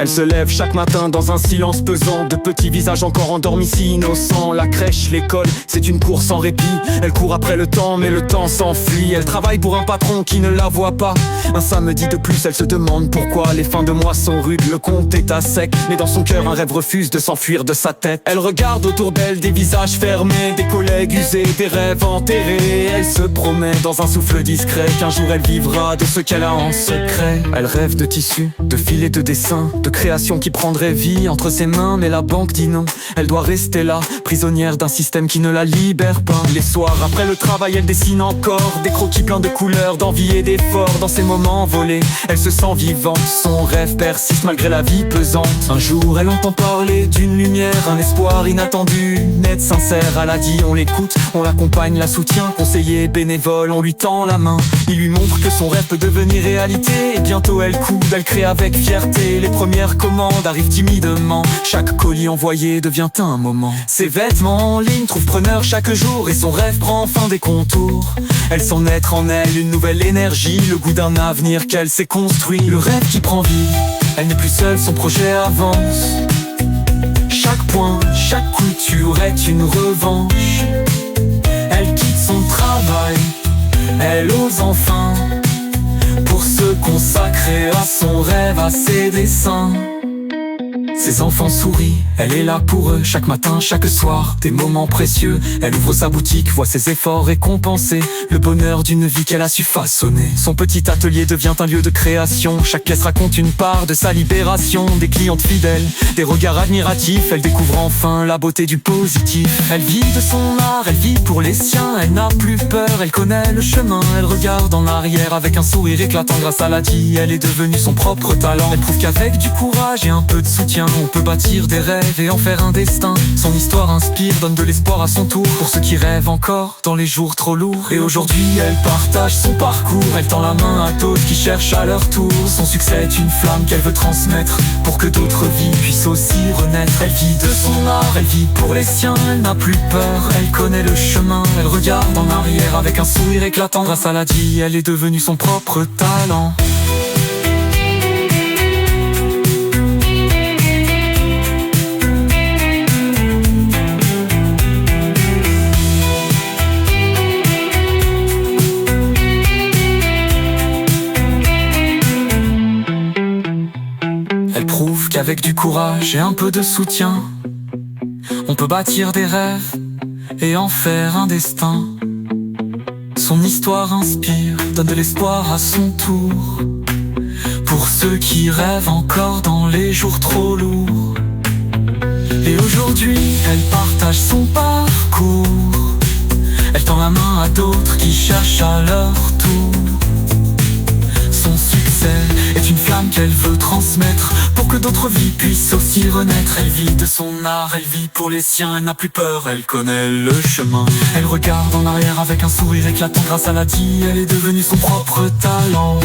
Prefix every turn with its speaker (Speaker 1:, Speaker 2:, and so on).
Speaker 1: Elle se lève chaque matin dans un silence pesant, de petits visages encore endormis si innocents. La crèche, l'école, c'est une course sans répit. Elle court après le temps mais le temps s'enfuit. Elle travaille pour un patron qui ne la voit pas. Un samedi de plus elle se demande pourquoi. Les fins de mois sont rudes, le compte est à sec, mais dans son cœur un rêve refuse de s'enfuir de sa tête. Elle regarde autour d'elle des visages fermés, des collègues usés, des rêves enterrés. Elle se promet dans un souffle discret qu'un jour elle vivra de ce qu'elle a en secret. Elle rêve de tissus, de filets de dessins, de créations qui prendraient vie entre ses mains. Mais la banque dit non, elle doit rester là, prisonnière d'un système qui ne la libère pas. Les soirs après le travail elle dessine encore des croquis pleins de couleurs, d'envie et d'effort. Dans ces moments volés, elle se sent vivante, son rêve persiste malgré la vie pesante. Un jour elle entend parler d'une lumière, un espoir inattendu, net, sincère. Elle a dit on l'écoute, on l'accompagne, la soutient, conseiller, bénévole, on lui tend la main. Il lui montre que son rêve peut devenir réalité, et bientôt elle coud, elle crée avec fierté. Les premières commandes arrivent timidement, chaque colis envoyé devient un moment. Ses vêtements en ligne trouvent preneur chaque jour, et son rêve prend enfin des contours. Elle sent naître en elle une nouvelle énergie, le goût d'un avenir qu'elle s'est construit. Le rêve qui prend vie, elle n'est plus seule, son projet avance. Chaque point, chaque couture est une revanche. Elle quitte son travail, elle ose enfin, pour se consacrer à son rêve, à ses dessins. Ses enfants sourient, elle est là pour eux, chaque matin, chaque soir, des moments précieux. Elle ouvre sa boutique, voit ses efforts récompensés, le bonheur d'une vie qu'elle a su façonner. Son petit atelier devient un lieu de création, chaque pièce raconte une part de sa libération. Des clientes fidèles, des regards admiratifs, elle découvre enfin la beauté du positif. Elle vit de son art, elle vit pour les siens, elle n'a plus peur, elle connaît le chemin. Elle regarde en arrière avec un sourire éclatant, grâce à la vie, elle est devenue son propre talent. Elle prouve qu'avec du courage et un peu de soutien, on peut bâtir des rêves et en faire un destin. Son histoire inspire, donne de l'espoir à son tour, pour ceux qui rêvent encore dans les jours trop lourds. Et aujourd'hui elle partage son parcours, elle tend la main à d'autres qui cherchent à leur tour. Son succès est une flamme qu'elle veut transmettre, pour que d'autres vies puissent aussi renaître. Elle vit de son art, elle vit pour les siens, elle n'a plus peur, elle connaît le chemin. Elle regarde en arrière avec un sourire éclatant, grâce à la vie, elle est devenue son propre talent. Elle prouve qu'avec du courage et un peu de soutien, on peut bâtir des rêves et en faire un destin. Son histoire inspire, donne de l'espoir à son tour, pour ceux qui rêvent encore dans les jours trop lourds. Et aujourd'hui, elle partage son parcours, elle tend la main à d'autres qui cherchent à leur tour. Son succès est une flamme qu'elle veut transmettre, pour que d'autres vies puissent aussi renaître. Elle vit de son art, elle vit pour les siens, elle n'a plus peur, elle connaît le chemin. Elle regarde en arrière avec un sourire éclatant, grâce à la vie, elle est devenue son propre talent.